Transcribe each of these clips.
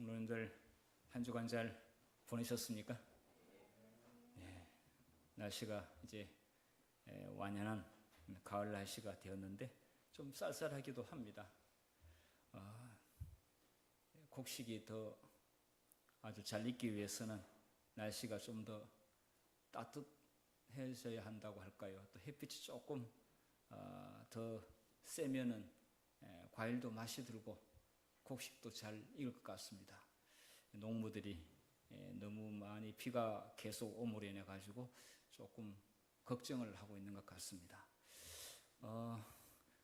성도님들 한 주간 잘 보내셨습니까? 예, 날씨가 이제 완연한 가을 날씨가 되었는데 좀 쌀쌀하기도 합니다. 곡식이 더 아주 잘 익기 위해서는 날씨가 좀 더 따뜻해져야 한다고 할까요? 또 햇빛이 조금 더 세면은 과일도 맛이 들고 곡식도 잘 익을 것 같습니다. 농부들이 너무 많이 비가 계속 오므로 인해 가지고 조금 걱정을 하고 있는 것 같습니다.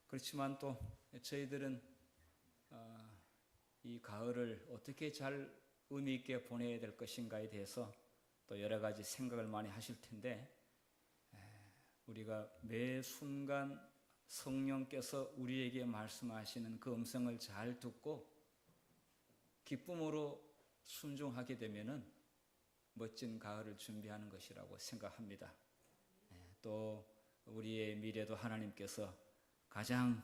그렇지만 또 저희들은 이 가을을 어떻게 잘 의미 있게 보내야 될 것인가에 대해서 또 여러 가지 생각을 많이 하실 텐데, 우리가 매 순간 성령께서 우리에게 말씀하시는 그 음성을 잘 듣고 기쁨으로 순종하게 되면은 멋진 가을을 준비하는 것이라고 생각합니다. 또 우리의 미래도 하나님께서 가장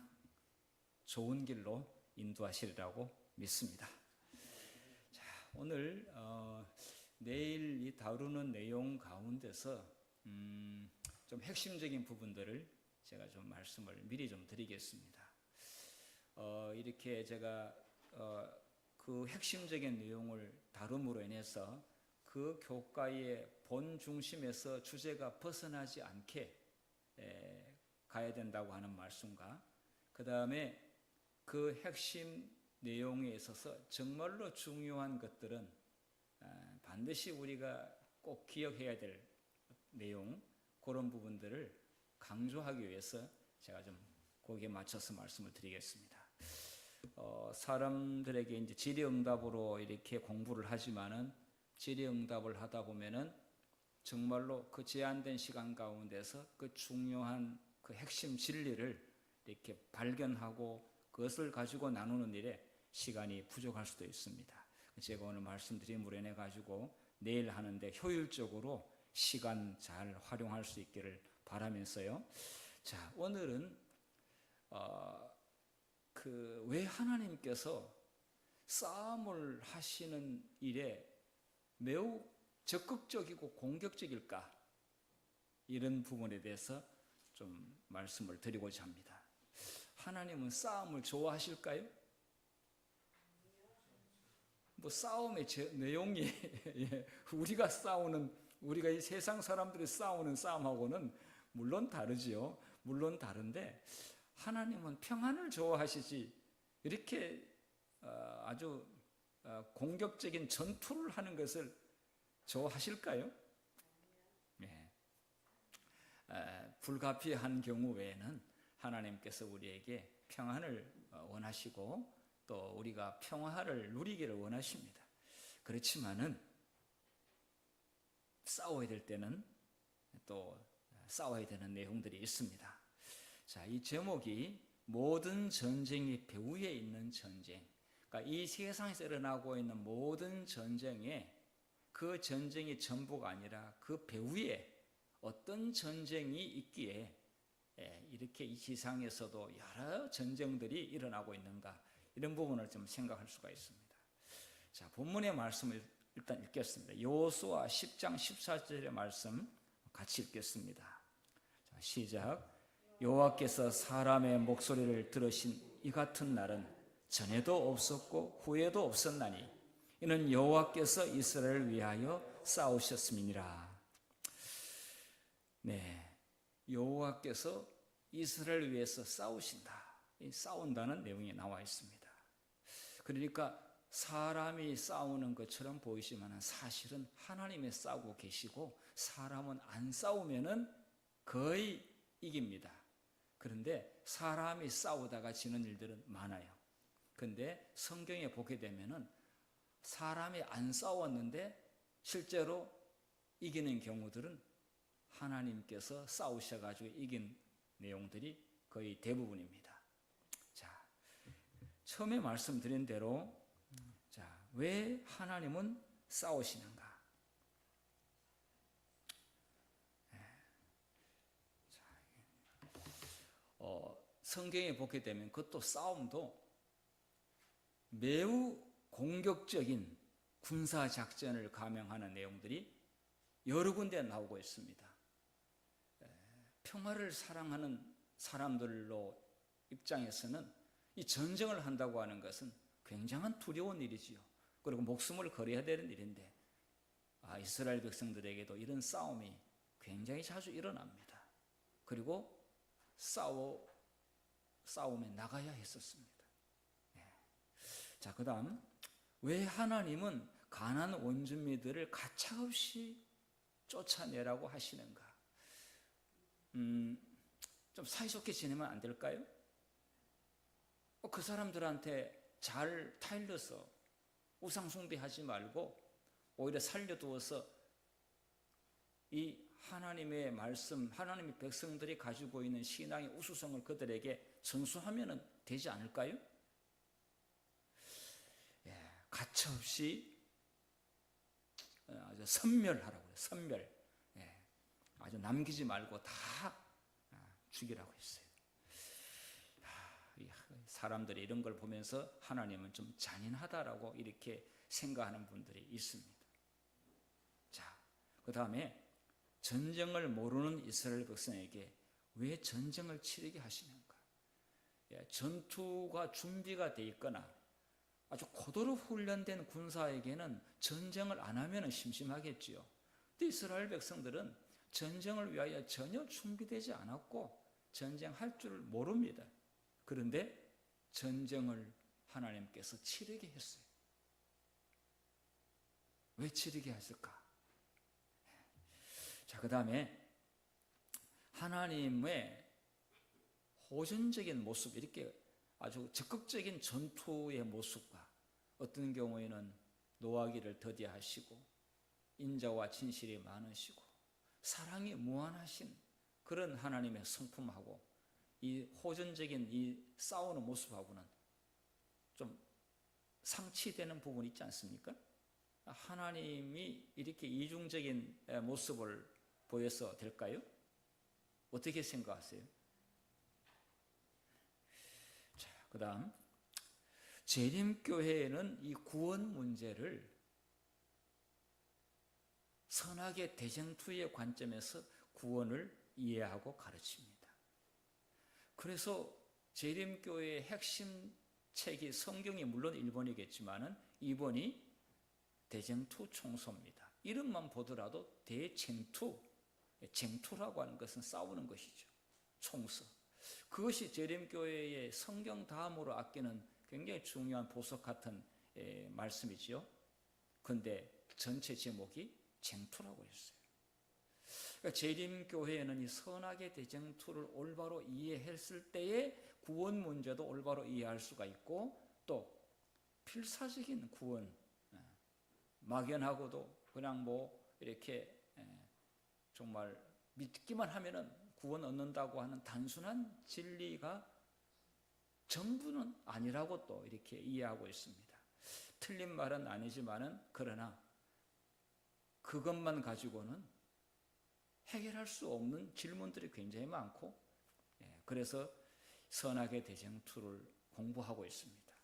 좋은 길로 인도하시리라고 믿습니다. 자, 오늘 내일 이 다루는 내용 가운데서 좀 핵심적인 부분들을 제가 좀 말씀을 미리 좀 드리겠습니다. 이렇게 제가 그 핵심적인 내용을 다룸으로 인해서 그 교과의 본 중심에서 주제가 벗어나지 않게 가야 된다고 하는 말씀과, 그 다음에 그 핵심 내용에 있어서 정말로 중요한 것들은 반드시 우리가 꼭 기억해야 될 내용, 그런 부분들을 강조하기 위해서 제가 좀 거기에 맞춰서 말씀을 드리겠습니다. 사람들에게 이제 질의응답으로 이렇게 공부를 하지만은 질의응답을 하다 보면은 정말로 그 제한된 시간 가운데서 그 중요한 그 핵심 진리를 이렇게 발견하고 그것을 가지고 나누는 일에 시간이 부족할 수도 있습니다. 제가 오늘 말씀드림으로 인해 가지고 내일 하는데 효율적으로 시간 잘 활용할 수 있기를 바라면서요. 자, 오늘은 왜 하나님께서 싸움을 하시는 일에 매우 적극적이고 공격적일까? 이런 부분에 대해서 좀 말씀을 드리고자 합니다. 하나님은 싸움을 좋아하실까요? 뭐 싸움의 내용이 우리가 이 세상 사람들이 싸우는 싸움하고는 물론 다르지요. 물론 다른데 하나님은 평안을 좋아하시지 이렇게 아주 공격적인 전투를 하는 것을 좋아하실까요? 네. 불가피한 경우 외에는 하나님께서 우리에게 평안을 원하시고 또 우리가 평화를 누리기를 원하십니다. 그렇지만은 싸워야 될 때는 또 싸워야 되는 내용들이 있습니다. 자, 이 제목이 모든 전쟁이 배후에 있는 전쟁. 그러니까 이 세상에서 일어나고 있는 모든 전쟁에 그 전쟁이 전부가 아니라 그 배후에 어떤 전쟁이 있기에 이렇게 이 지상에서도 여러 전쟁들이 일어나고 있는가, 이런 부분을 좀 생각할 수가 있습니다. 자, 본문의 말씀을 일단 읽겠습니다. 여호수아 10장 14절의 말씀 같이 읽겠습니다. 자, 시작. 여호와께서 사람의 목소리를 들으신 이 같은 날은 전에도 없었고 후에도 없었나니 이는 여호와께서 이스라엘을 위하여 싸우셨음이니라. 네, 여호와께서 이스라엘을 위해서 싸우신다. 이 싸운다는 내용이 나와 있습니다. 그러니까 사람이 싸우는 것처럼 보이지만 사실은 하나님이 싸우고 계시고 사람은 안 싸우면은 거의 이깁니다. 그런데 사람이 싸우다가 지는 일들은 많아요. 그런데 성경에 보게 되면은 사람이 안 싸웠는데 실제로 이기는 경우들은 하나님께서 싸우셔가지고 이긴 내용들이 거의 대부분입니다. 자, 처음에 말씀드린 대로 자, 왜 하나님은 싸우시는가? 성경에 보게 되면 그것도 싸움도 매우 공격적인 군사 작전을 감행하는 내용들이 여러 군데 나오고 있습니다. 평화를 사랑하는 사람들로 입장에서는 이 전쟁을 한다고 하는 것은 굉장한 두려운 일이지요. 그리고 목숨을 걸어야 되는 일인데 이스라엘 백성들에게도 이런 싸움이 굉장히 자주 일어납니다. 그리고 싸움에 나가야 했었습니다. 자, 그 다음 왜 하나님은 가나안 원주민들을 가차없이 쫓아내라고 하시는가? 좀 사이좋게 지내면 안 될까요? 그 사람들한테 잘 타일러서 우상 숭배하지 말고 오히려 살려두어서 이 하나님의 말씀, 하나님의 백성들이 가지고 있는 신앙의 우수성을 그들에게 전수하면 되지 않을까요? 가차없이 아주 섬멸하라고 해요. 섬멸. 아주 남기지 말고 다 죽이라고 했어요. 사람들이 이런 걸 보면서 하나님은 좀 잔인하다라고 이렇게 생각하는 분들이 있습니다. 자, 그 다음에 전쟁을 모르는 이스라엘 백성에게 왜 전쟁을 치르게 하시는가? 전투가 준비가 돼 있거나 아주 고도로 훈련된 군사에게는 전쟁을 안 하면 심심하겠지요. 근데 이스라엘 백성들은 전쟁을 위하여 전혀 준비되지 않았고 전쟁할 줄 모릅니다. 그런데 전쟁을 하나님께서 치르게 했어요. 왜 치르게 했을까? 자, 그 다음에 하나님의 호전적인 모습, 이렇게 아주 적극적인 전투의 모습과 어떤 경우에는 노하기를 더디하시고 인자와 진실이 많으시고 사랑이 무한하신 그런 하나님의 성품하고 이 호전적인 이 싸우는 모습하고는 좀 상치되는 부분이 있지 않습니까? 하나님이 이렇게 이중적인 모습을 보여서 될까요? 어떻게 생각하세요? 자, 그 다음 재림교회에는 이 구원 문제를 선악의 대쟁투의 관점에서 구원을 이해하고 가르칩니다. 그래서 재림교회의 핵심 책이 성경이 물론 1번이겠지만 2번이 대쟁투 총서입니다. 이름만 보더라도 대쟁투, 쟁투라고 하는 것은 싸우는 것이죠. 총서. 그것이 재림교회의 성경 다음으로 아끼는 굉장히 중요한 보석 같은 말씀이지요. 그런데 전체 제목이 쟁투라고 했어요. 그러니까 재림교회에는 이 선악의 대쟁투를 올바로 이해했을 때에 구원 문제도 올바로 이해할 수가 있고 또 필사적인 구원, 막연하고도 그냥 뭐 이렇게 정말 믿기만 하면은 구원 얻는다고 하는 단순한 진리가 전부는 아니라고 또 이렇게 이해하고 있습니다. 틀린 말은 아니지만은 그러나 그것만 가지고는 해결할 수 없는 질문들이 굉장히 많고 그래서 선악의 대쟁투를 공부하고 있습니다.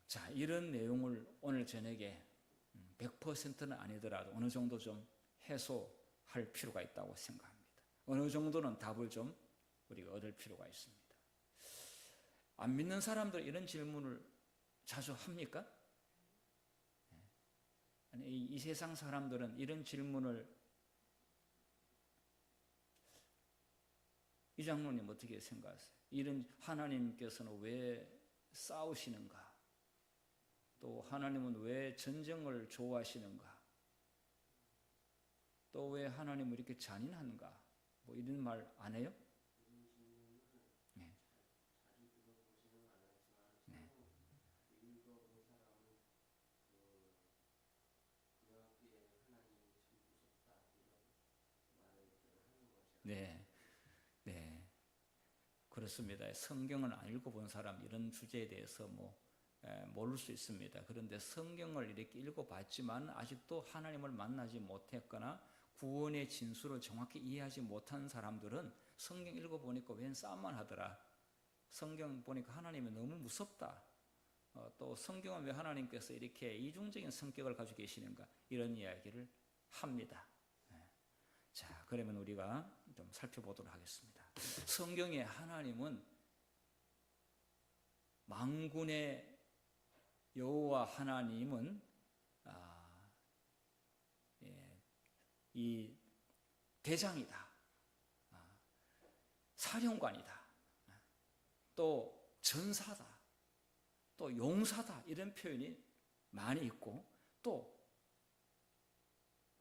자, 이런 내용을 오늘 저녁에 100%는 아니더라도 어느 정도 좀 해소할 필요가 있다고 생각합니다. 어느 정도는 답을 좀 우리가 얻을 필요가 있습니다. 안 믿는 사람들 이런 질문을 자주 합니까? 아니, 이 세상 사람들은 이런 질문을 이 장로님 어떻게 생각하세요? 이런 하나님께서는 왜 싸우시는가? 또 하나님은 왜 전쟁을 좋아하시는가? 또 왜 하나님은 이렇게 잔인한가? 뭐 이런 말 안 해요? 네. 네. 네. 네. 그렇습니다. 성경을 안 읽어본 사람 이런 주제에 대해서 모를 수 있습니다. 그런데 성경을 이렇게 읽어봤지만 아직도 하나님을 만나지 못했거나 구원의 진수를 정확히 이해하지 못한 사람들은 성경 읽어보니까 웬 싸움만 하더라. 성경 보니까 하나님이 너무 무섭다. 또 성경은 왜 하나님께서 이렇게 이중적인 성격을 가지고 계시는가 이런 이야기를 합니다. 자, 그러면 우리가 좀 살펴보도록 하겠습니다. 성경에 하나님은 만군의 여호와 하나님은 이 대장이다, 사령관이다, 또 전사다, 또 용사다 이런 표현이 많이 있고 또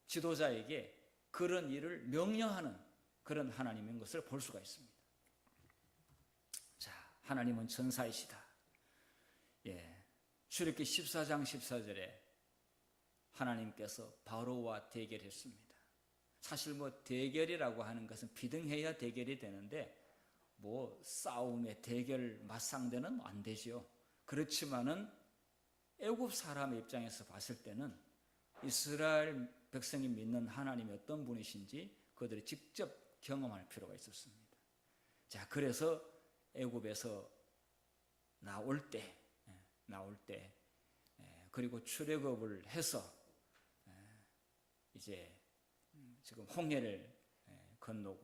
지도자에게 그런 일을 명령하는 그런 하나님인 것을 볼 수가 있습니다. 자, 하나님은 전사이시다. 출애굽기 14장 14절에 하나님께서 바로와 대결했습니다. 사실 대결이라고 하는 것은 비등해야 대결이 되는데 싸움의 대결 맞상대는 안 되죠. 그렇지만은 애굽 사람의 입장에서 봤을 때는 이스라엘 백성이 믿는 하나님이 어떤 분이신지 그들이 직접 경험할 필요가 있었습니다. 자, 그래서 애굽에서 나올 때 그리고 출애굽을 해서 이제 지금 홍해를 건너고,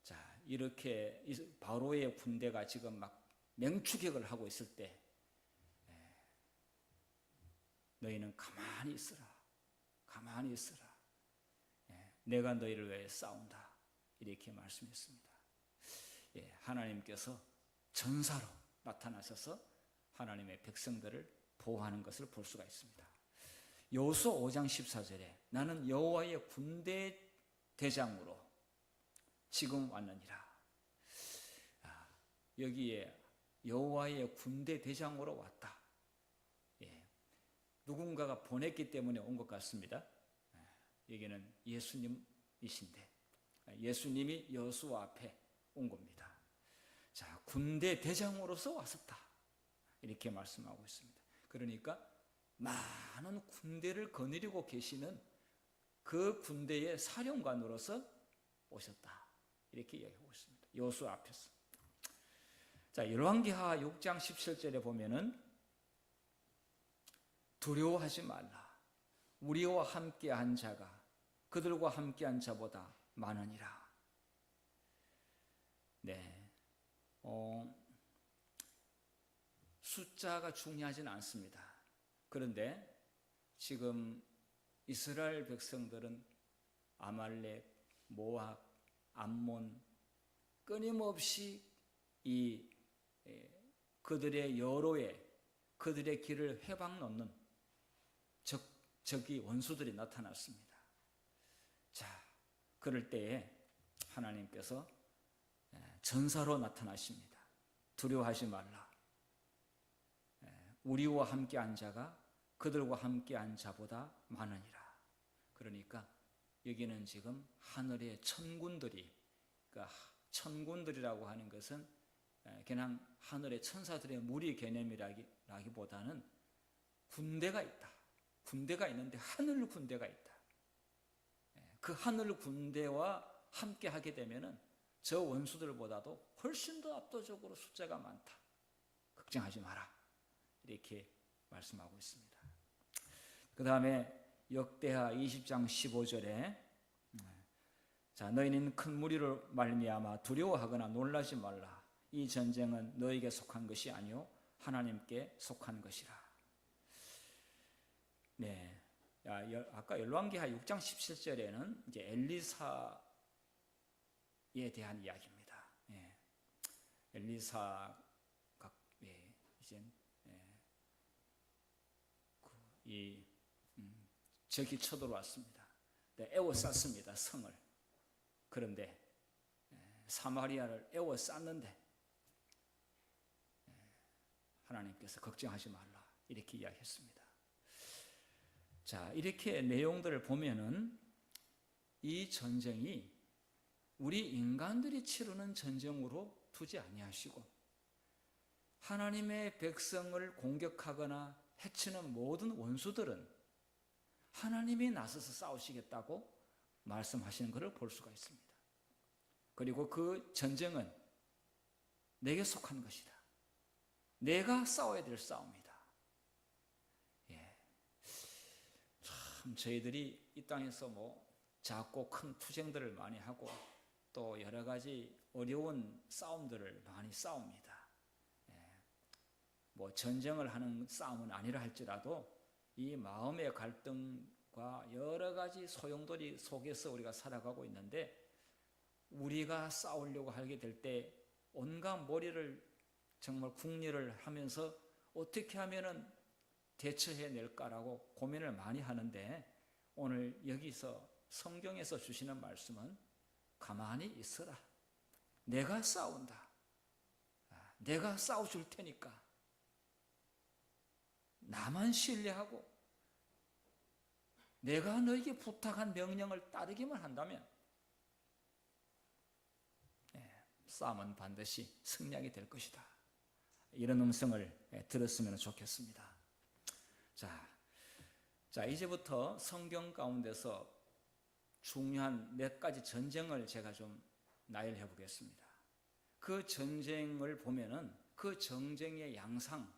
자, 이렇게 바로의 군대가 지금 막 맹추격을 하고 있을 때 너희는 가만히 있으라. 내가 너희를 위해 싸운다. 이렇게 말씀했습니다. 하나님께서 전사로 나타나셔서 하나님의 백성들을 보호하는 것을 볼 수가 있습니다. 여호수아 5장 14절에 나는 여호와의 군대 대장으로 지금 왔느니라. 여기에 여호와의 군대 대장으로 왔다. 누군가가 보냈기 때문에 온 것 같습니다. 여기는 예수님이신데 예수님이 여호수아 앞에 온 겁니다. 자, 군대 대장으로서 왔었다. 이렇게 말씀하고 있습니다. 그러니까 많은 군대를 거느리고 계시는 그 군대의 사령관으로서 오셨다. 이렇게 이야기하고 있습니다. 여호수아 앞에서. 자, 열왕기하 6장 17절에 보면은 두려워하지 말라. 우리와 함께한 자가 그들과 함께한 자보다 많으니라. 숫자가 중요하지는 않습니다. 그런데 지금 이스라엘 백성들은 아말렉, 모압, 암몬 끊임없이 그들의 여로에 그들의 길을 회방 놓는 적이 원수들이 나타났습니다. 자, 그럴 때에 하나님께서 전사로 나타나십니다. 두려워하지 말라. 우리와 함께한 자가 그들과 함께한 자보다 많으니라. 그러니까 여기는 지금 하늘의 천군들이, 그러니까 천군들이라고 하는 것은 그냥 하늘의 천사들의 무리 개념이라기보다는 군대가 있다. 군대가 있는데 하늘 군대가 있다. 그 하늘 군대와 함께 하게 되면은 저 원수들보다도 훨씬 더 압도적으로 숫자가 많다. 걱정하지 마라. 이렇게 말씀하고 있습니다. 그 다음에 역대하 20장 15절에 자, 너희는 큰 무리로 말미암아 두려워하거나 놀라지 말라. 이 전쟁은 너에게 속한 것이 아니요 하나님께 속한 것이라. 아까 열왕기하 6장 17절에는 이제 엘리사에 대한 이야기입니다. 엘리사가 이제 적이 쳐들어왔습니다. 에워쌌습니다, 성을. 그런데 사마리아를 에워쌌는데 하나님께서 걱정하지 말라 이렇게 이야기했습니다. 자, 이렇게 내용들을 보면은 이 전쟁이 우리 인간들이 치르는 전쟁으로 두지 아니하시고 하나님의 백성을 공격하거나 해치는 모든 원수들은 하나님이 나서서 싸우시겠다고 말씀하시는 것을 볼 수가 있습니다. 그리고 그 전쟁은 내게 속한 것이다. 내가 싸워야 될 싸움이다. 예. 참 저희들이 이 땅에서 뭐 작고 큰 투쟁들을 많이 하고 또 여러 가지 어려운 싸움들을 많이 싸웁니다. 예. 뭐 전쟁을 하는 싸움은 아니라 할지라도 이 마음의 갈등과 여러 가지 소용돌이 속에서 우리가 살아가고 있는데, 우리가 싸우려고 하게 될 때 온갖 머리를 정말 궁리를 하면서 어떻게 하면은 대처해낼까라고 고민을 많이 하는데, 오늘 여기서 성경에서 주시는 말씀은 가만히 있어라. 내가 싸운다. 내가 싸워줄 테니까 나만 신뢰하고 내가 너에게 부탁한 명령을 따르기만 한다면 싸움은 반드시 승리하게 될 것이다. 이런 음성을 들었으면 좋겠습니다. 자, 이제부터 성경 가운데서 중요한 몇 가지 전쟁을 제가 좀 나열해 보겠습니다. 그 전쟁을 보면은 그 전쟁의 양상,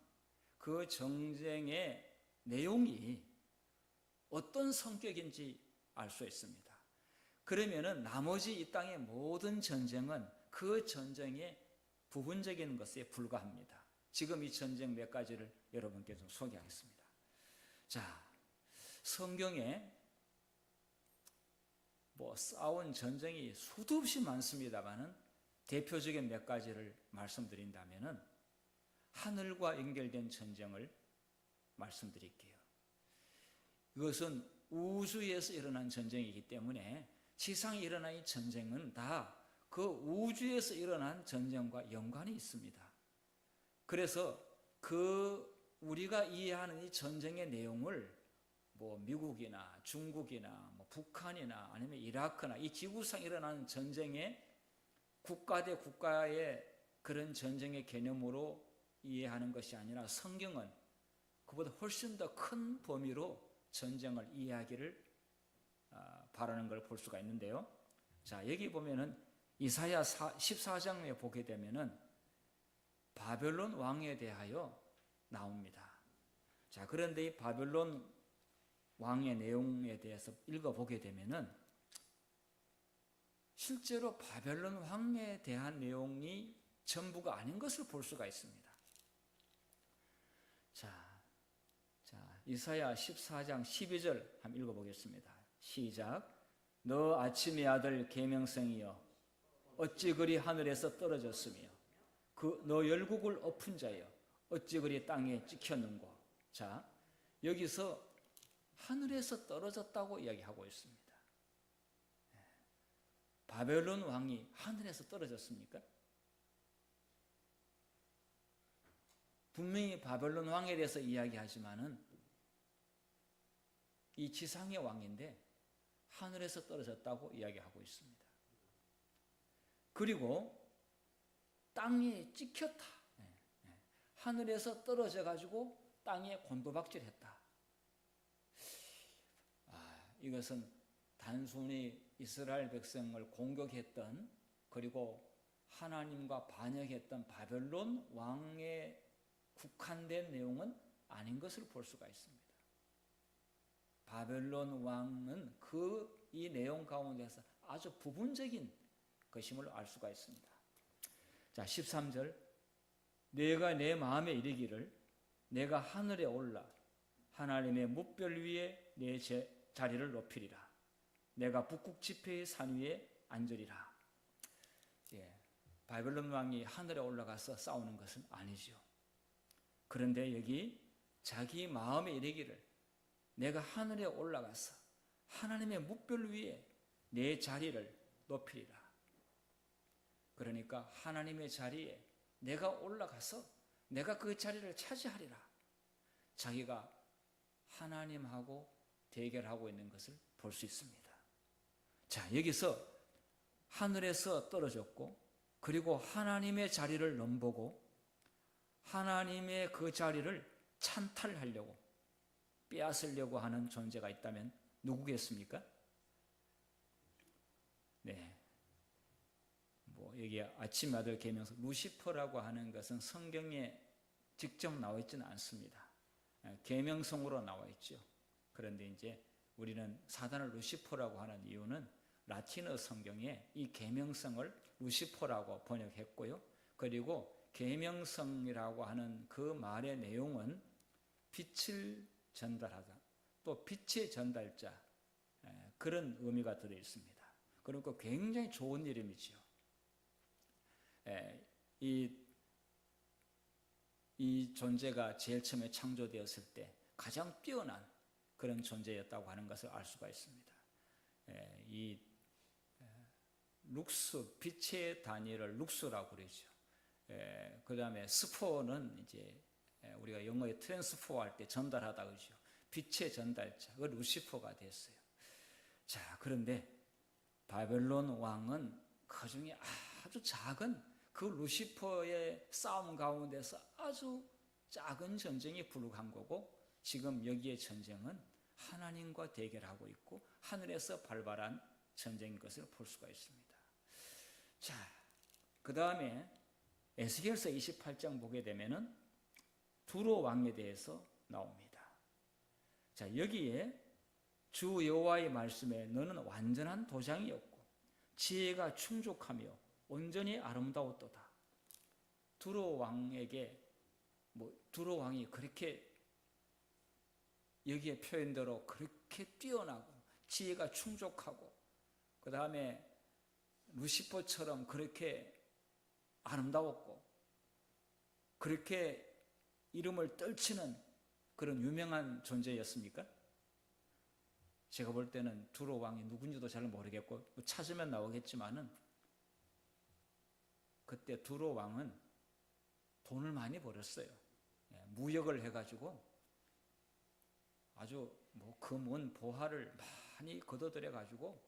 그 전쟁의 내용이 어떤 성격인지 알 수 있습니다. 그러면은 나머지 이 땅의 모든 전쟁은 그 전쟁의 부분적인 것에 불과합니다. 지금 이 전쟁 몇 가지를 여러분께 좀 소개하겠습니다. 자, 성경에 뭐 싸운 전쟁이 수도 없이 많습니다만은 대표적인 몇 가지를 말씀드린다면은 하늘과 연결된 전쟁을 말씀드릴게요. 이것은 우주에서 일어난 전쟁이기 때문에 지상에 일어난 이 전쟁은 다 그 우주에서 일어난 전쟁과 연관이 있습니다. 그래서 우리가 이해하는 이 전쟁의 내용을 뭐 미국이나 중국이나 뭐 북한이나 아니면 이라크나 이 지구상 일어나는 전쟁의 국가 대 국가의 그런 전쟁의 개념으로 이해하는 것이 아니라 성경은 그보다 훨씬 더 큰 범위로 전쟁을 이해하기를 바라는 걸 볼 수가 있는데요. 자, 여기 보면은 이사야 14장에 보게 되면은 바벨론 왕에 대하여 나옵니다. 자, 그런데 이 바벨론 왕의 내용에 대해서 읽어보게 되면은 실제로 바벨론 왕에 대한 내용이 전부가 아닌 것을 볼 수가 있습니다. 자, 이사야 14장 12절 한번 읽어보겠습니다. 시작. 너 아침의 아들 계명성이여 어찌 그리 하늘에서 떨어졌으며 너 열국을 엎은 자여 어찌 그리 땅에 찍혔는고. 자, 여기서 하늘에서 떨어졌다고 이야기하고 있습니다. 바벨론 왕이 하늘에서 떨어졌습니까? 분명히 바벨론 왕에 대해서 이야기하지만은 이 지상의 왕인데 하늘에서 떨어졌다고 이야기하고 있습니다. 그리고 땅에 찍혔다. 하늘에서 떨어져 가지고 땅에 곤두박질했다. 이것은 단순히 이스라엘 백성을 공격했던, 그리고 하나님과 반역했던 바벨론 왕에 국한된 내용은 아닌 것을 볼 수가 있습니다. 바벨론 왕은 이 내용 가운데서 아주 부분적인 것임을 알 수가 있습니다. 자, 13절. 내가 내 마음에 이르기를 내가 하늘에 올라 하나님의 뭇별 위에 내 자리를 높이리라. 내가 북극 지폐의 산 위에 앉으리라. 바벨론 왕이 하늘에 올라가서 싸우는 것은 아니죠. 그런데 여기 자기 마음에 이르기를 내가 하늘에 올라가서 하나님의 뭇별 위에 내 자리를 높이리라. 그러니까 하나님의 자리에 내가 올라가서 내가 그 자리를 차지하리라. 자기가 하나님하고 대결하고 있는 것을 볼 수 있습니다. 자, 여기서 하늘에서 떨어졌고, 그리고 하나님의 자리를 넘보고 하나님의 그 자리를 찬탈하려고 빼앗으려고 하는 존재가 있다면 누구겠습니까? 네. 여기 아침 아들 계명서 루시퍼라고 하는 것은 성경에 직접 나와 있지는 않습니다. 계명성으로 나와 있죠. 그런데 이제 우리는 사단을 루시퍼라고 하는 이유는 라틴어 성경에 이 계명성을 루시퍼라고 번역했고요. 그리고 계명성이라고 하는 그 말의 내용은 빛을 전달하다, 또 빛의 전달자, 그런 의미가 들어 있습니다. 그러니까 굉장히 좋은 이름이죠. 이 존재가 제일 처음에 창조되었을 때 가장 뛰어난 그런 존재였다고 하는 것을 알 수가 있습니다. 이 룩스, 빛의 단위를 룩스라고 그러죠. 그 다음에 스포는 이제 우리가 영어에 트랜스포 할 때 전달하다 그러죠. 빛의 전달자, 그 루시퍼가 됐어요. 자, 그런데 바벨론 왕은 그 중에 아주 작은 그 루시퍼의 싸움 가운데서 아주 작은 전쟁이 불룩한 거고, 지금 여기에 전쟁은 하나님과 대결하고 있고 하늘에서 발발한 전쟁인 것을 볼 수가 있습니다. 자, 그 다음에 에스겔서 28장 보게 되면은 두로 왕에 대해서 나옵니다. 자, 여기에 주 여호와의 말씀에 너는 완전한 도장이었고 지혜가 충족하며 온전히 아름다웠도다. 두로 왕에게 두로 왕이 그렇게 여기에 표현대로 그렇게 뛰어나고 지혜가 충족하고 그 다음에 루시퍼처럼 그렇게 아름다웠고 그렇게 이름을 떨치는 그런 유명한 존재였습니까? 제가 볼 때는 두로 왕이 누군지도 잘 모르겠고 찾으면 나오겠지만은 그때 두로 왕은 돈을 많이 벌었어요. 무역을 해가지고 아주 금은 보화를 많이 거둬들여 가지고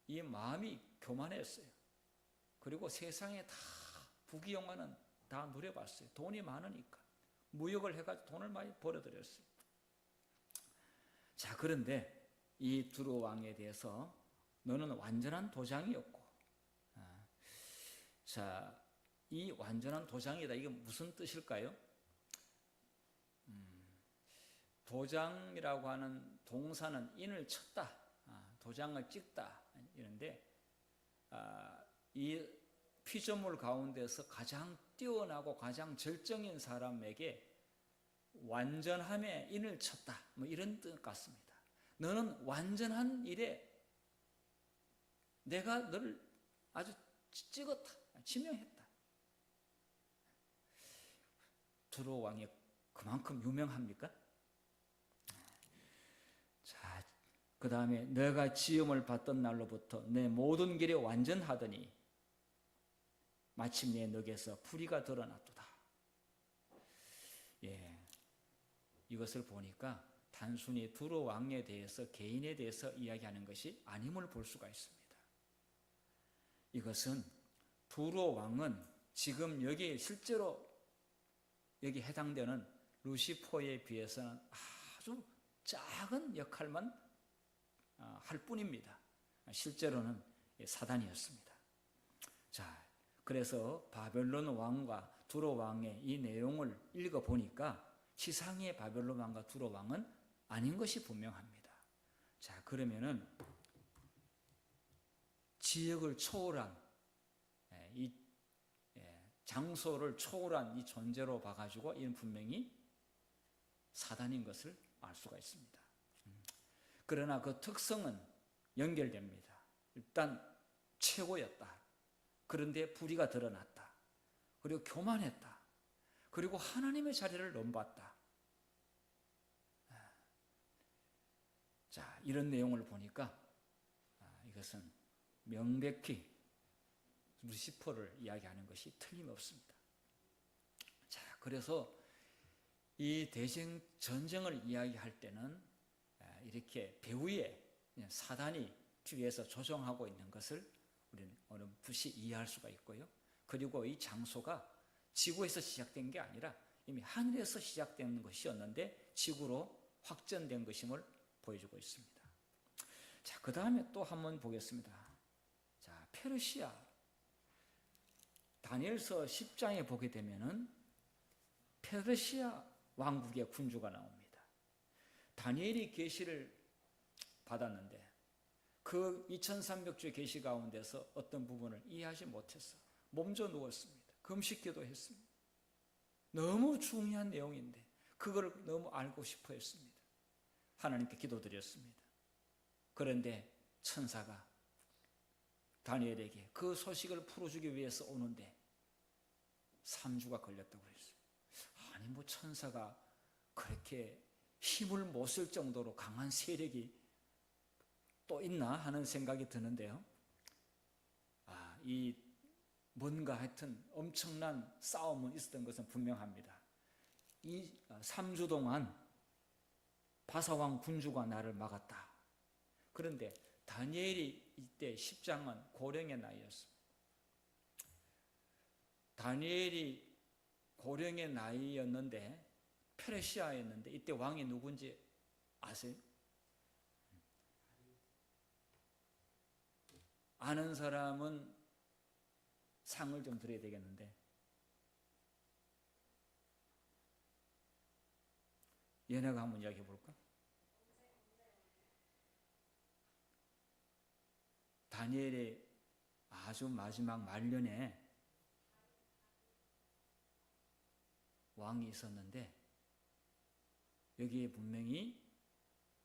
이 마음이 교만했어요. 그리고 세상에 다 부귀영화는 다 누려봤어요. 돈이 많으니까 무역을 해가지고 돈을 많이 벌어들였어요. 자, 그런데 이 두로 왕에 대해서 너는 완전한 도장이었고, 자, 이 완전한 도장이다. 이게 무슨 뜻일까요? 도장이라고 하는 동사는 인을 쳤다, 도장을 찍다 이런데, 이 피조물 가운데서 가장 뛰어나고 가장 절정인 사람에게 완전함에 인을 쳤다, 이런 뜻 같습니다. 너는 완전한 일에 내가 너를 아주 찍었다, 지명했다. 두로 왕이 그만큼 유명합니까? 자, 그 다음에 내가 지음을 받던 날로부터 내 모든 길이 완전하더니 마침내 너에게서 불의가 드러났도다. 이것을 보니까 단순히 두로 왕에 대해서, 개인에 대해서 이야기하는 것이 아님을 볼 수가 있습니다. 이것은 두로 왕은 지금 여기 실제로 여기 해당되는 루시퍼에 비해서는 아주 작은 역할만 할 뿐입니다. 실제로는 사단이었습니다. 자, 그래서 바벨론 왕과 두로 왕의 이 내용을 읽어보니까 지상의 바벨론 왕과 두로 왕은 아닌 것이 분명합니다. 자, 그러면은 지역을 초월한 이 장소를 초월한 이 존재로 봐가지고 이는 분명히 사단인 것을 알 수가 있습니다. 그러나 그 특성은 연결됩니다. 일단 최고였다. 그런데 불의가 드러났다. 그리고 교만했다. 그리고 하나님의 자리를 넘봤다. 자, 이런 내용을 보니까 이것은 명백히 루시퍼를 이야기하는 것이 틀림없습니다. 자, 그래서 이 대전 전쟁을 이야기할 때는 이렇게 배후에 사단이 뒤에서 조종하고 있는 것을 우리는 어느 붓이 이해할 수가 있고요. 그리고 이 장소가 지구에서 시작된 게 아니라 이미 하늘에서 시작된 것이었는데 지구로 확전된 것임을 보여주고 있습니다. 자, 그 다음에 또 한번 보겠습니다. 자, 페르시아. 다니엘서 10장에 보게 되면은 페르시아 왕국의 군주가 나옵니다. 다니엘이 계시를 받았는데 그 2300주의 계시 가운데서 어떤 부분을 이해하지 못했어. 몸져 누웠습니다. 금식기도 했습니다. 너무 중요한 내용인데 그걸 너무 알고 싶어 했습니다. 하나님께 기도드렸습니다. 그런데 천사가 다니엘에게 그 소식을 풀어주기 위해서 오는데 3주가 걸렸다고 그랬어요. 아니 뭐 천사가 그렇게 힘을 못 쓸 정도로 강한 세력이 또 있나 하는 생각이 드는데요. 이 뭔가 하여튼 엄청난 싸움은 있었던 것은 분명합니다. 이 3주 동안 바사왕 군주가 나를 막았다. 그런데 다니엘이 이때 10장은 고령의 나이였습니다. 다니엘이 고령의 나이였는데 페르시아였는데 이때 왕이 누군지 아세요? 아는 사람은 상을 좀 드려야 되겠는데 얘네가 한번 이야기해 볼까? 다니엘의 아주 마지막 말년에 왕이 있었는데 여기에 분명히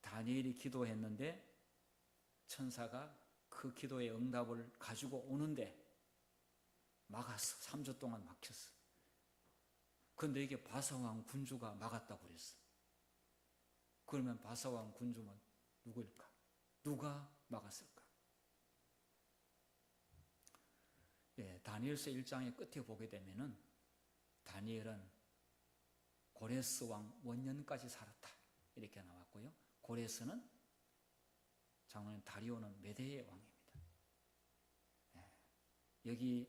다니엘이 기도했는데 천사가 그 기도의 응답을 가지고 오는데 막았어. 3주 동안 막혔어. 그런데 이게 바사왕 군주가 막았다고 그랬어. 그러면 바사왕 군주는 누구일까? 누가 막았을까? 다니엘서 1장의 끝에 보게 되면은 다니엘은 고레스 왕 원년까지 살았다 이렇게 나왔고요. 고레스는 장로님 다리오는 메대의 왕입니다. 여기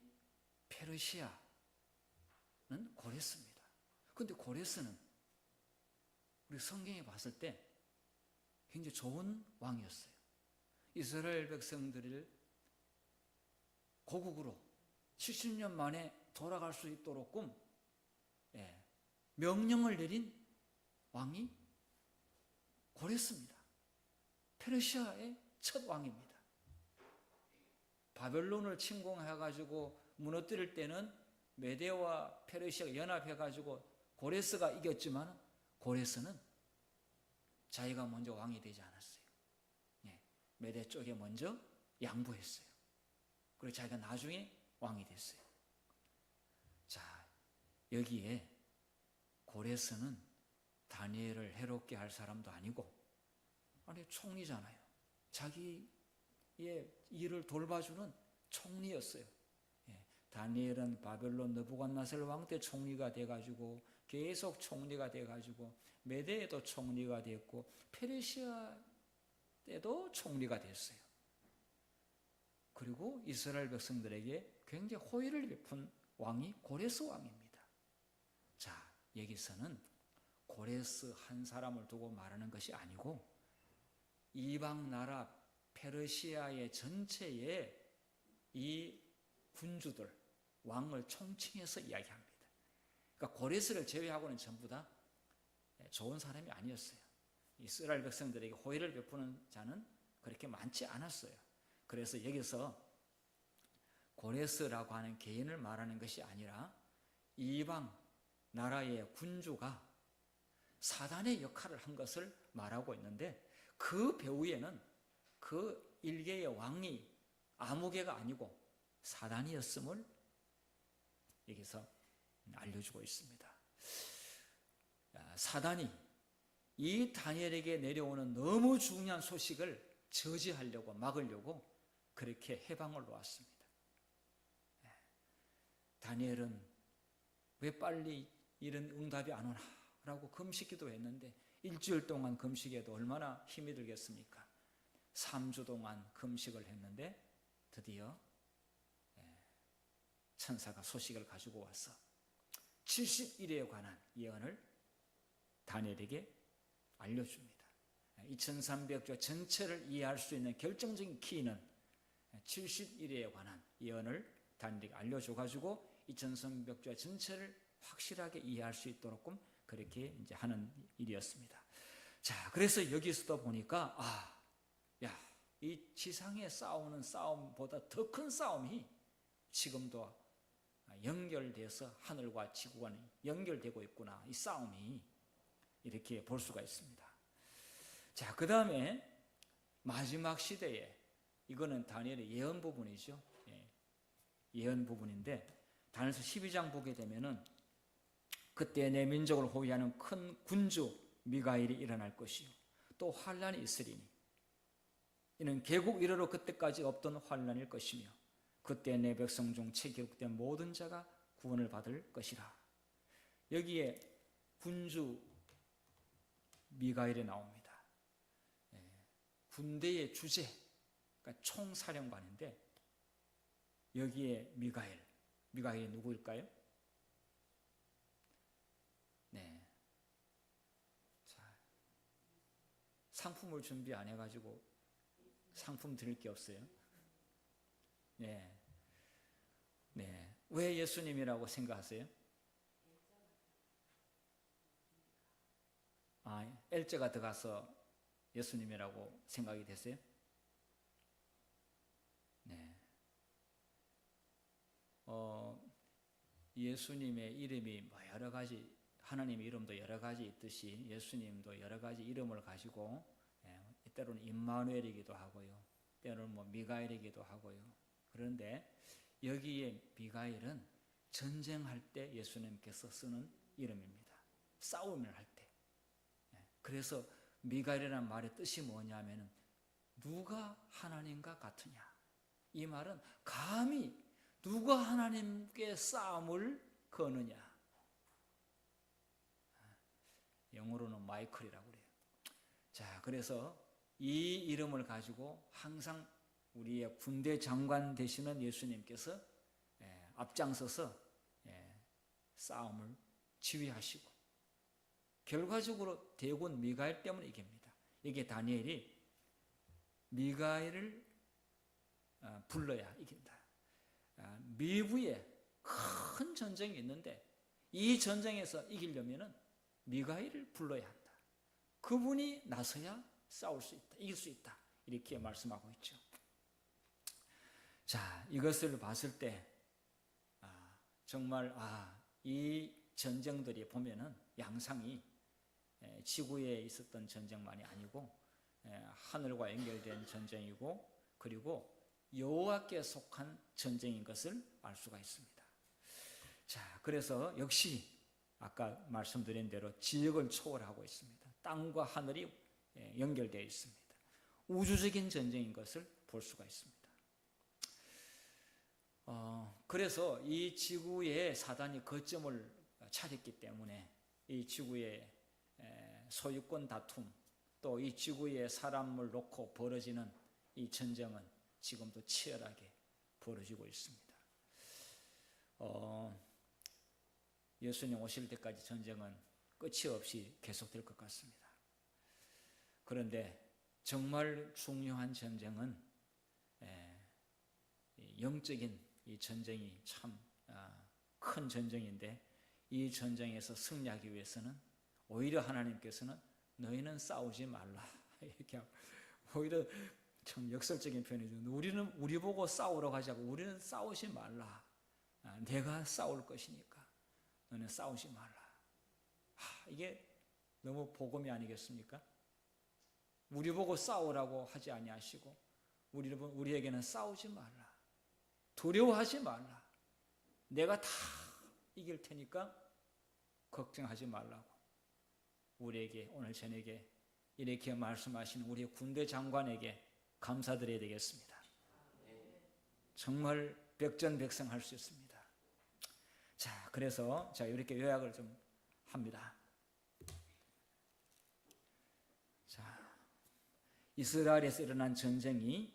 페르시아는 고레스입니다. 그런데 고레스는 우리 성경에 봤을 때 굉장히 좋은 왕이었어요. 이스라엘 백성들을 고국으로 70년 만에 돌아갈 수 있도록끔 명령을 내린 왕이 고레스입니다. 페르시아의 첫 왕입니다. 바벨론을 침공해가지고 무너뜨릴 때는 메대와 페르시아가 연합해가지고 고레스가 이겼지만 고레스는 자기가 먼저 왕이 되지 않았어요. 메대 쪽에 먼저 양보했어요. 그리고 자기가 나중에 왕이 됐어요. 자, 여기에 고레스는 다니엘을 해롭게 할 사람도 아니고 아니 총리잖아요. 자기의 일을 돌봐주는 총리였어요. 다니엘은 바벨론 느부갓네살 왕 때 총리가 돼가지고 계속 총리가 돼가지고 메대에도 총리가 됐고 페르시아 때도 총리가 됐어요. 그리고 이스라엘 백성들에게 굉장히 호의를 베푼 왕이 고레스 왕입니다. 자, 여기서는 고레스 한 사람을 두고 말하는 것이 아니고 이방 나라 페르시아의 전체의 이 군주들, 왕을 총칭해서 이야기합니다. 그러니까 고레스를 제외하고는 전부 다 좋은 사람이 아니었어요. 이스라엘 백성들에게 호의를 베푸는 자는 그렇게 많지 않았어요. 그래서 여기서 고레스라고 하는 개인을 말하는 것이 아니라 이방 나라의 군주가 사단의 역할을 한 것을 말하고 있는데 그 배후에는 그 일개의 왕이 아무개가 아니고 사단이었음을 여기서 알려주고 있습니다. 사단이 이 다니엘에게 내려오는 너무 중요한 소식을 저지하려고 막으려고 그렇게 해방을 놓았습니다. 다니엘은 왜 빨리 이런 응답이 안 오나 라고 금식기도 했는데 일주일 동안 금식해도 얼마나 힘이 들겠습니까? 3주 동안 금식을 했는데 드디어 천사가 소식을 가지고 와서 70일에 관한 예언을 다니엘에게 알려줍니다. 2300조 전체를 이해할 수 있는 결정적인 키는 70일에 관한 예언을 다니엘에게 알려줘가지고 2300조 전체를 확실하게 이해할 수 있도록 그렇게 이제 하는 일이었습니다. 자, 그래서 여기서도 보니까 이 지상에 싸우는 싸움보다 더 큰 싸움이 지금도 연결돼서 하늘과 지구가 연결되고 있구나. 이 싸움이 이렇게 볼 수가 있습니다. 자, 그 다음에 마지막 시대에 이거는 다니엘의 예언 부분이죠. 예언 부분인데 다니엘서 12장 보게 되면은 그때 내 민족을 호위하는 큰 군주 미가엘이 일어날 것이요 또 환란이 있으리니 이는 개국 이래로 그때까지 없던 환란일 것이며 그때 내 백성 중 책 기록된 모든 자가 구원을 받을 것이라. 여기에 군주 미가엘이 나옵니다. 군대의 주제, 그러니까 총사령관인데 여기에 미가엘이 누구일까요? 네. 자, 상품을 준비 안 해가지고 상품 드릴 게 없어요. 네. 네. 왜 예수님이라고 생각하세요? L자가 들어가서 예수님이라고 생각이 됐어요? 네. 예수님의 이름이 여러 가지, 하나님의 이름도 여러 가지 있듯이 예수님도 여러 가지 이름을 가지고 때로는 임마누엘이기도 하고요. 때로는 미가엘이기도 하고요. 그런데 여기에 미가엘은 전쟁할 때 예수님께서 쓰는 이름입니다. 싸움을 할 때. 그래서 미가엘이라는 말의 뜻이 뭐냐면 누가 하나님과 같으냐. 이 말은 감히 누가 하나님께 싸움을 거느냐. 영어로는 마이클이라고 그래요. 자, 그래서 이 이름을 가지고 항상 우리의 군대 장관 되시는 예수님께서 앞장서서 싸움을 지휘하시고 결과적으로 대군 미가엘 때문에 이깁니다. 이게 다니엘이 미가엘을 불러야 이긴다. 미부에 큰 전쟁이 있는데 이 전쟁에서 이기려면 미가엘을 불러야 한다. 그분이 나서야 싸울 수 있다. 이길 수 있다. 이렇게 말씀하고 있죠. 자, 이것을 봤을 때 정말 이 전쟁들이 보면은 양상이 지구에 있었던 전쟁만이 아니고 하늘과 연결된 전쟁이고 그리고 여호와께 속한 전쟁인 것을 알 수가 있습니다. 자, 그래서 역시 아까 말씀드린 대로 지역을 초월하고 있습니다. 땅과 하늘이 연결되어 있습니다. 우주적인 전쟁인 것을 볼 수가 있습니다. 그래서 이 지구에 사단이 거점을 차렸기 때문에 이 지구의 소유권 다툼 또 이 지구에 사람을 놓고 벌어지는 이 전쟁은 지금도 치열하게 벌어지고 있습니다. 예수님 오실 때까지 전쟁은 끝이 없이 계속될 것 같습니다. 그런데 정말 중요한 전쟁은 영적인 이 전쟁이 참 큰 전쟁인데 이 전쟁에서 승리하기 위해서는 오히려 하나님께서는 너희는 싸우지 말라 이렇게 하고 오히려 참 역설적인 표현이죠. 우리 보고 싸우러 가자고 우리는 싸우지 말라. 내가 싸울 것이니까 너는 싸우지 말라. 이게 너무 복음이 아니겠습니까? 우리 보고 싸우라고 하지 아니하시고 우리에게는 싸우지 말라. 두려워하지 말라. 내가 다 이길 테니까 걱정하지 말라고 우리에게 오늘 저녁에 이렇게 말씀하시는 우리 군대 장관에게 감사드려야 되겠습니다. 정말 백전백승할 수 있습니다. 자, 그래서 이렇게 요약을 좀 합니다. 자, 이스라엘에서 일어난 전쟁이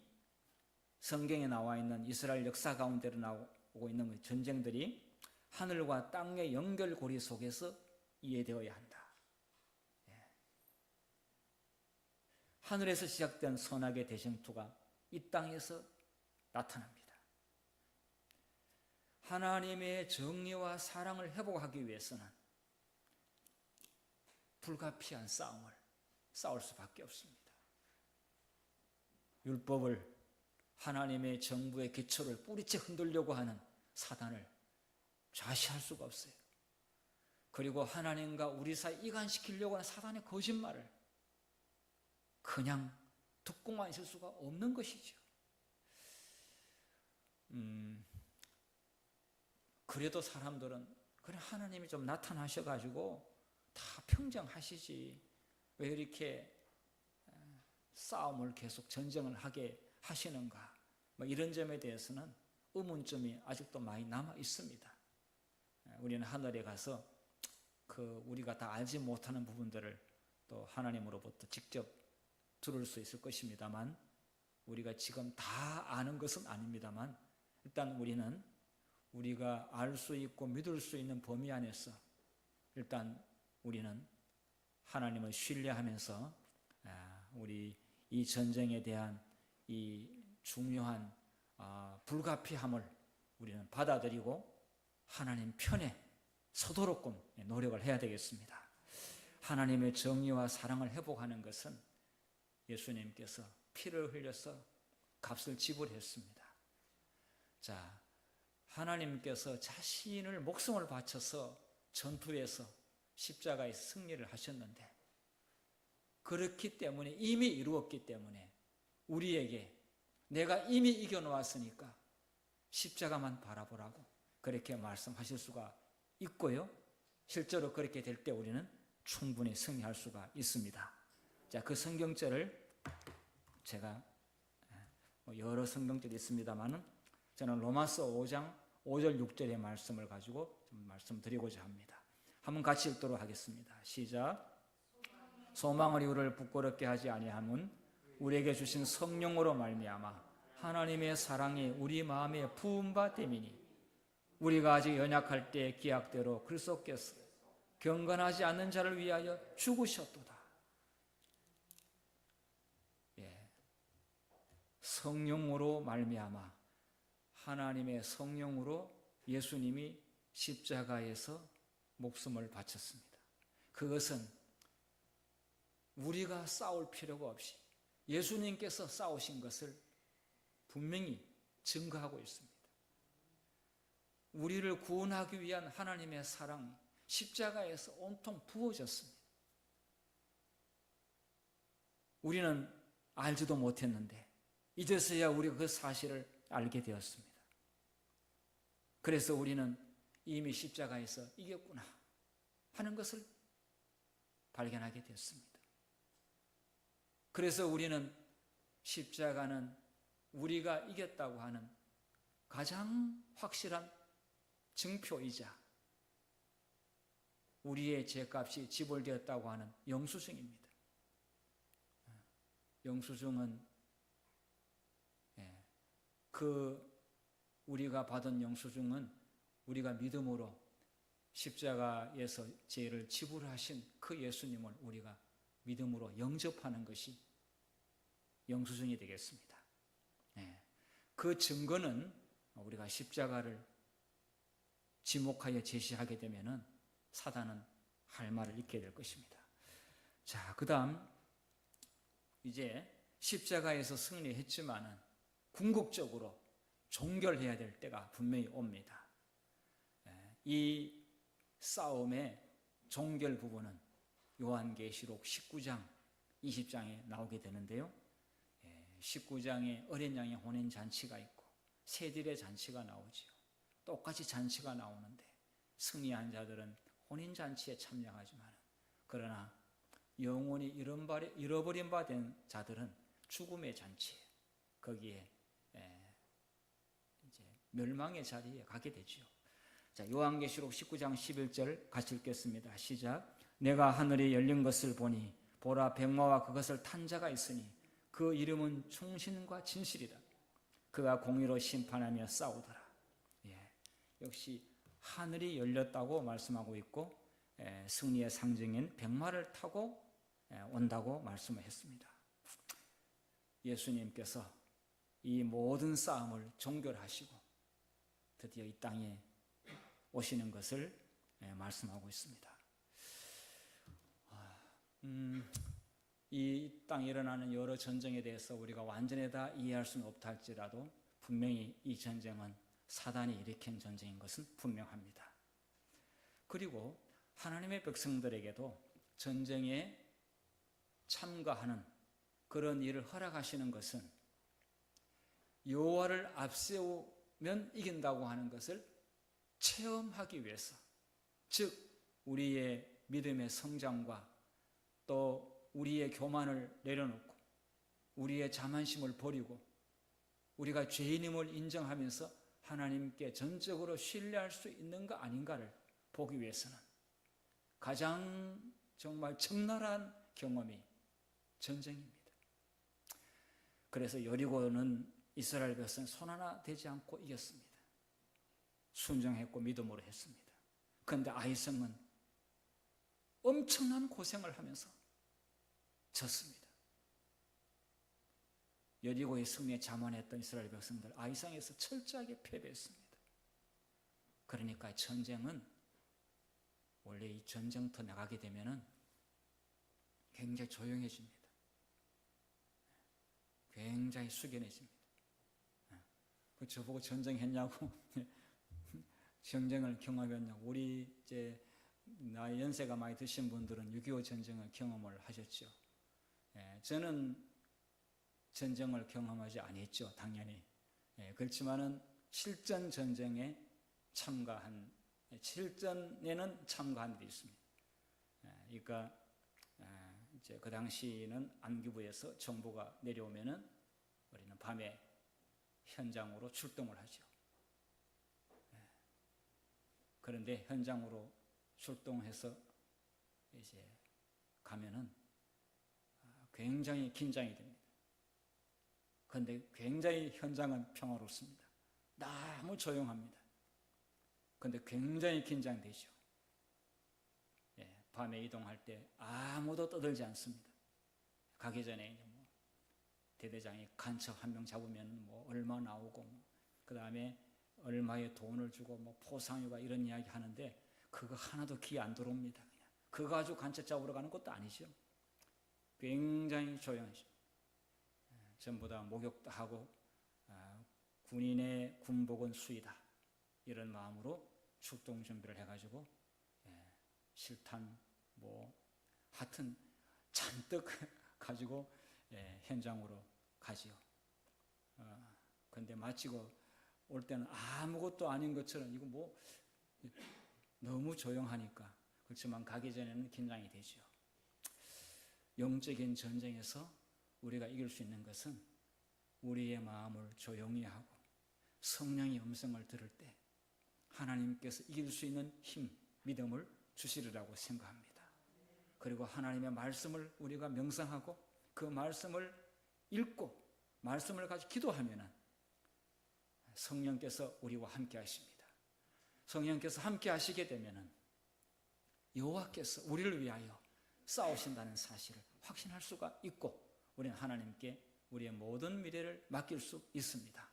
성경에 나와 있는 이스라엘 역사 가운데로 나오고 있는 전쟁들이 하늘과 땅의 연결고리 속에서 이해되어야 한다. 하늘에서 시작된 선악의 대쟁투가 이 땅에서 나타납니다. 하나님의 정의와 사랑을 회복하기 위해서는 불가피한 싸움을 싸울 수밖에 없습니다. 율법을 하나님의 정부의 기초를 뿌리째 흔들려고 하는 사단을 좌시할 수가 없어요. 그리고 하나님과 우리 사이 이간시키려고 하는 사단의 거짓말을 그냥 듣고만 있을 수가 없는 것이죠. 그래도 사람들은 그래 하나님이 좀 나타나셔가지고 다 평정하시지 왜 이렇게 싸움을 계속 전쟁을 하게 하시는가, 뭐 이런 점에 대해서는 의문점이 아직도 많이 남아 있습니다. 우리는 하늘에 가서 우리가 다 알지 못하는 부분들을 또 하나님으로부터 직접 들을 수 있을 것입니다만, 우리가 지금 다 아는 것은 아닙니다만, 일단 우리는 우리가 알 수 있고 믿을 수 있는 범위 안에서 일단 우리는 하나님을 신뢰하면서 우리 이 전쟁에 대한 이 중요한 불가피함을 우리는 받아들이고 하나님 편에 서도록끔 노력을 해야 되겠습니다. 하나님의 정의와 사랑을 회복하는 것은 예수님께서 피를 흘려서 값을 지불했습니다. 자, 하나님께서 자신을 목숨을 바쳐서 전투에서 십자가에서 승리를 하셨는데, 그렇기 때문에 이미 이루었기 때문에 우리에게 내가 이미 이겨놓았으니까 십자가만 바라보라고 그렇게 말씀하실 수가 있고요. 실제로 그렇게 될 때 우리는 충분히 승리할 수가 있습니다. 자, 그 성경절을 제가 여러 성경절이 있습니다만은 저는 로마서 5장 5절 6절의 말씀을 가지고 좀 말씀드리고자 합니다. 한번 같이 읽도록 하겠습니다. 시작. 소망을 이유를 부끄럽게 하지 아니함은 우리에게 주신 성령으로 말미암아 하나님의 사랑이 우리 마음에 부은 바 됨이니, 우리가 아직 연약할 때 기약대로 그리스도께서 경건하지 않는 자를 위하여 죽으셨도다. 성령으로 말미암아, 하나님의 성령으로 예수님이 십자가에서 목숨을 바쳤습니다. 그것은 우리가 싸울 필요가 없이 예수님께서 싸우신 것을 분명히 증거하고 있습니다. 우리를 구원하기 위한 하나님의 사랑이 십자가에서 온통 부어졌습니다. 우리는 알지도 못했는데 이제서야 우리가 그 사실을 알게 되었습니다. 그래서 우리는 이미 십자가에서 이겼구나 하는 것을 발견하게 되었습니다. 그래서 우리는 십자가는 우리가 이겼다고 하는 가장 확실한 증표이자 우리의 죄값이 지불되었다고 하는 영수증입니다. 영수증은 우리가 받은 영수증은 우리가 믿음으로 십자가에서 죄를 지불하신 그 예수님을 우리가 믿음으로 영접하는 것이 영수증이 되겠습니다. 그 증거는 우리가 십자가를 지목하여 제시하게 되면은 사단은 할 말을 잃게 될 것입니다. 자, 그 다음 이제 십자가에서 승리했지만은 궁극적으로 종결해야 될 때가 분명히 옵니다. 이 싸움의 종결 부분은 요한계시록 19장 20장에 나오게 되는데요. 19장에 어린 양의 혼인 잔치가 있고 새들의 잔치가 나오지요. 똑같이 잔치가 나오는데 승리한 자들은 혼인 잔치에 참여하지만, 그러나 영원히 잃어버린 바 된 자들은 죽음의 잔치에, 거기에 이제 멸망의 자리에 가게 되죠. 자, 요한계시록 19장 11절 같이 읽겠습니다. 시작. 내가 하늘이 열린 것을 보니 보라, 백마와 그것을 탄 자가 있으니 그 이름은 충신과 진실이다. 그가 공의로 심판하며 싸우더라. 역시 하늘이 열렸다고 말씀하고 있고, 승리의 상징인 백마를 타고 온다고 말씀을 했습니다. 예수님께서 이 모든 싸움을 종결하시고 드디어 이 땅에 오시는 것을 말씀하고 있습니다. 이 땅에 일어나는 여러 전쟁에 대해서 우리가 완전히 다 이해할 수는 없다 할지라도 분명히 이 전쟁은 사단이 일으킨 전쟁인 것은 분명합니다. 그리고 하나님의 백성들에게도 전쟁에 참가하는 그런 일을 허락하시는 것은 여호와를 앞세우면 이긴다고 하는 것을 체험하기 위해서, 즉 우리의 믿음의 성장과 또 우리의 교만을 내려놓고 우리의 자만심을 버리고 우리가 죄인임을 인정하면서 하나님께 전적으로 신뢰할 수 있는가 아닌가를 보기 위해서는 가장 정말 적나라한 경험이 전쟁입니다. 그래서 여리고는 이스라엘 백성은 손 하나 대지 않고 이겼습니다. 순종했고 믿음으로 했습니다. 그런데 아이성은 엄청난 고생을 하면서 졌습니다. 여리고의 승리에 자만했던 이스라엘 백성들 아이성에서 철저하게 패배했습니다. 그러니까 전쟁은 원래 이 전쟁터 나가게 되면은 굉장히 조용해집니다. 굉장히 숙연해집니다. 저보고 전쟁했냐고 전쟁을 경험했냐고. 우리 이제 나이 연세가 많이 드신 분들은 6.25 전쟁을 경험을 하셨죠. 저는 전쟁을 경험하지 않았죠, 당연히. 그렇지만은 실전 전쟁에 실전에는 참가한 일이 있습니다. 그러니까 이제 그 당시는 안기부에서 정보가 내려오면은 우리는 밤에 현장으로 출동을 하죠. 그런데 현장으로 출동해서 이제 가면은 굉장히 긴장이 됩니다. 그런데 굉장히 현장은 평화롭습니다. 너무 조용합니다. 그런데 굉장히 긴장되죠. 밤에 이동할 때 아무도 떠들지 않습니다. 가기 전에 대대장이 간첩 한 명 잡으면 얼마 나오고 그 다음에 얼마의 돈을 주고 포상휴가 이런 이야기 하는데 그거 하나도 귀에 안 들어옵니다. 그냥 그거 가지고 간첩 잡으러 가는 것도 아니죠. 굉장히 조용하죠. 전부 다 목욕도 하고 군인의 군복은 수이다 이런 마음으로 출동 준비를 해가지고 실탄 하여튼 잔뜩 가지고 현장으로 가지요. 그런데 마치고 올 때는 아무것도 아닌 것처럼 이거 너무 조용하니까. 그렇지만 가기 전에는 긴장이 되죠. 영적인 전쟁에서 우리가 이길 수 있는 것은 우리의 마음을 조용히 하고 성령의 음성을 들을 때 하나님께서 이길 수 있는 힘, 믿음을 주시리라고 생각합니다. 그리고 하나님의 말씀을 우리가 명상하고 그 말씀을 읽고 말씀을 가지고 기도하면 성령께서 우리와 함께 하십니다. 성령께서 함께 하시게 되면 여호와께서 우리를 위하여 싸우신다는 사실을 확신할 수가 있고 우리는 하나님께 우리의 모든 미래를 맡길 수 있습니다.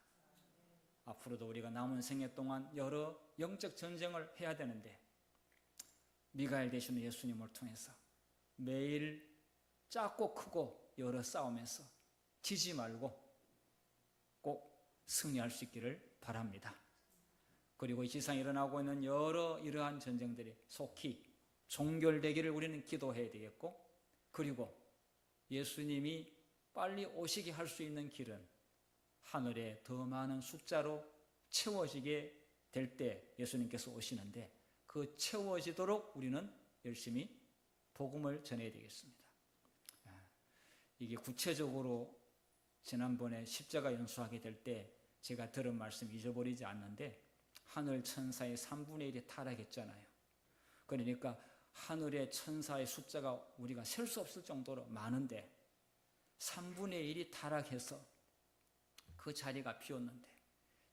앞으로도 우리가 남은 생애 동안 여러 영적 전쟁을 해야 되는데 미가엘 되시는 예수님을 통해서 매일 작고 크고 여러 싸움에서 지지 말고 꼭 승리할 수 있기를 바랍니다. 그리고 이 지상에 일어나고 있는 여러 이러한 전쟁들이 속히 종결되기를 우리는 기도해야 되겠고, 그리고 예수님이 빨리 오시게 할 수 있는 길은 하늘에 더 많은 숫자로 채워지게 될 때 예수님께서 오시는데 그 채워지도록 우리는 열심히 복음을 전해야 되겠습니다. 이게 구체적으로 지난번에 십자가 연수하게 될 때 제가 들은 말씀 잊어버리지 않는데 하늘 천사의 3분의 1이 타락했잖아요. 그러니까 하늘의 천사의 숫자가 우리가 셀 수 없을 정도로 많은데 3분의 1이 타락해서 그 자리가 비었는데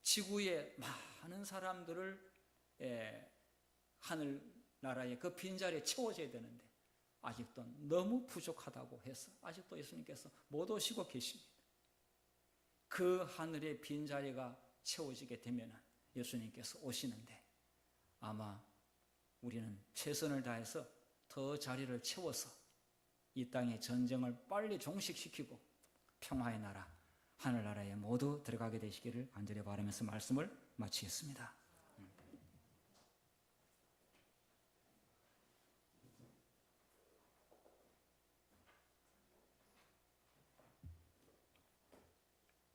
지구의 많은 사람들을 하늘나라의 그 빈자리에 채워져야 되는데 아직도 너무 부족하다고 해서 아직도 예수님께서 못 오시고 계십니다. 그 하늘의 빈자리가 채워지게 되면 예수님께서 오시는데 아마 우리는 최선을 다해서 더 자리를 채워서 이 땅의 전쟁을 빨리 종식시키고 평화의 나라, 하늘나라에 모두 들어가게 되시기를 간절히 바라면서 말씀을 마치겠습니다.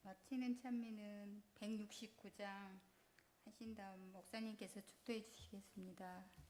마치는 찬미는 169장 하신 다음 목사님께서 축도해 주시겠습니다.